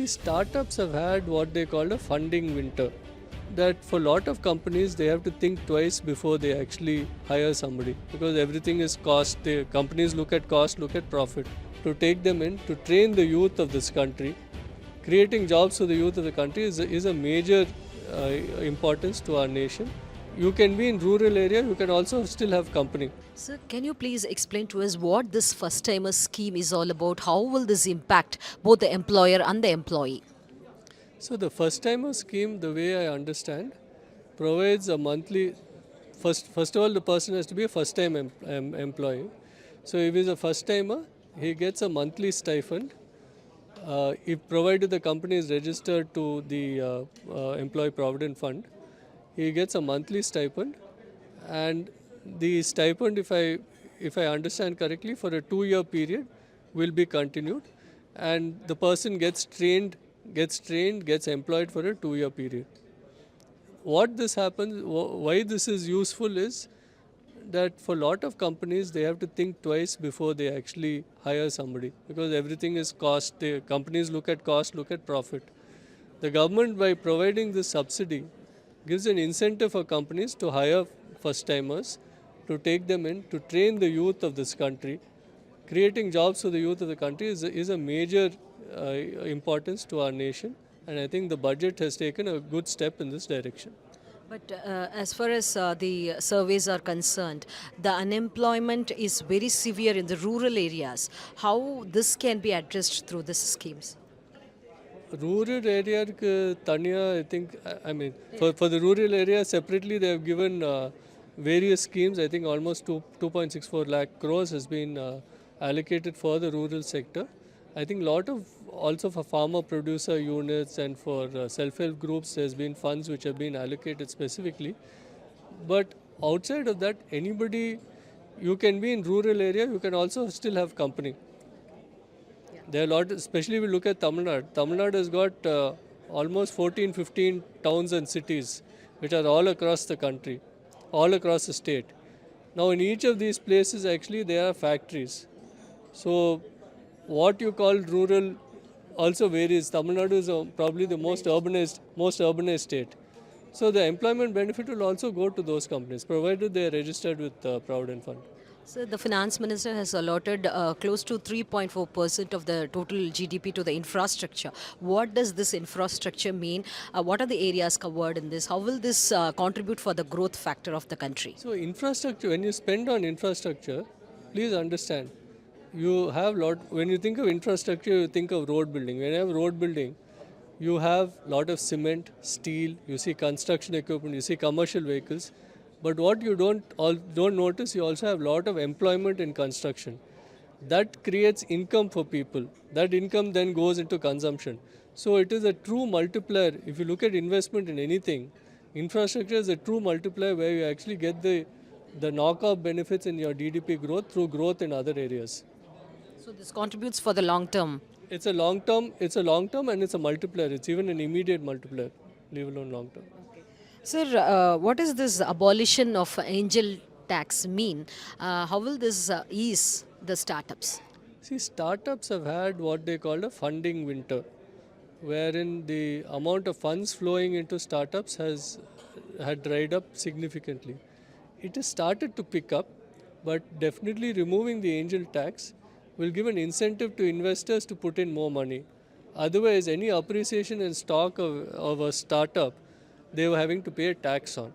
See, startups have had what they call a funding winter. That for a lot of companies, they have to think twice before they actually hire somebody because everything is cost. Companies look at cost, look at profit. To take them in, to train the youth of this country, creating jobs for the youth of the country is a major importance to our nation. You can be in rural area, you can also still have company. Sir, can you please explain to us what this first timer scheme is all about? How will this impact both the employer and the employee? So the first timer scheme, the way I understand, provides a monthly. First of all, the person has to be a first time employee. So if he's a first timer, he gets a monthly stipend. If provided the company is registered to the Employee Provident Fund, he gets a monthly stipend, and the stipend, if I understand correctly, for a 2-year period, will be continued, and the person gets employed for a 2-year period. What this happens, why this is useful is that for a lot of companies, they have to think twice before they actually hire somebody because everything is cost. Companies look at cost, look at profit. The government, by providing this subsidy, gives an incentive for companies to hire first timers, to take them in, to train the youth of this country. Creating jobs for the youth of the country is a major importance to our nation, and I think the budget has taken a good step in this direction. But as far as the surveys are concerned, the unemployment is very severe in the rural areas. How this can be addressed through these schemes? Rural area, Tanya, I think, I mean, for the rural area separately, they have given various schemes. I think almost 2.64 lakh crores has been allocated for the rural sector. I think a lot of also for farmer producer units and for self-help groups, there's been funds which have been allocated specifically. But outside of that, anybody, you can be in rural area, you can also still have company. There are a lot, especially if we look at Tamil Nadu. Tamil Nadu has got almost 14, 15 towns and cities which are all across the country, all across the state. Now, in each of these places, actually, there are factories. So, what you call rural also varies. Tamil Nadu is probably the most urbanized state. So, the employment benefit will also go to those companies, provided they are registered with Provident Fund. So the finance minister has allotted close to 3.4% of the total GDP to the infrastructure. What does this infrastructure mean? What are the areas covered in this? How will this contribute for the growth factor of the country? So infrastructure, when you spend on infrastructure, please understand, you have when you think of infrastructure, you think of road building. When you have road building, you have lot of cement, steel, you see construction equipment, you see commercial vehicles. But what you don't notice, you also have a lot of employment in construction. That creates income for people. That income then goes into consumption. So it is a true multiplier. If you look at investment in anything, infrastructure is a true multiplier where you actually get the knock-off benefits in your GDP growth through growth in other areas. So this contributes for the long term. It's a long term, and it's a multiplier. It's even an immediate multiplier, leave alone long term. Sir, what is this abolition of angel tax mean? How will this ease the startups? See, startups have had what they call a funding winter, wherein the amount of funds flowing into startups had dried up significantly. It has started to pick up, but definitely removing the angel tax will give an incentive to investors to put in more money. Otherwise, any appreciation in stock of a startup, they were having to pay a tax on.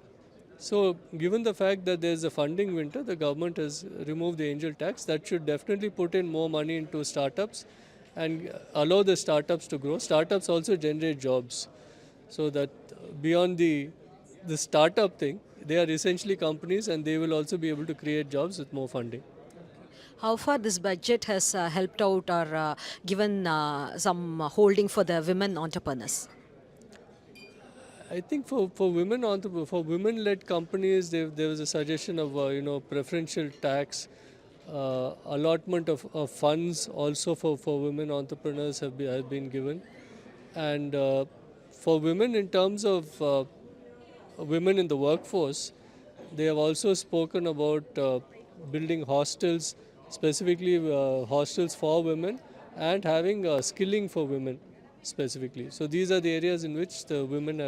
So, given the fact that there is a funding winter, the government has removed the angel tax. That should definitely put in more money into startups and allow the startups to grow. Startups also generate jobs. So that beyond the startup thing, they are essentially companies and they will also be able to create jobs with more funding. How far this budget has helped out or given some holding for the women entrepreneurs? I think for women-led companies, there was a suggestion of preferential tax, allotment of funds also for women entrepreneurs have been given, and for women in terms of women in the workforce, they have also spoken about building hostels, specifically hostels for women, and having skilling for women. specifically. So these are the areas in which the women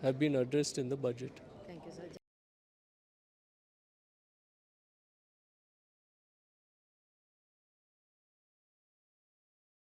have been addressed in the budget.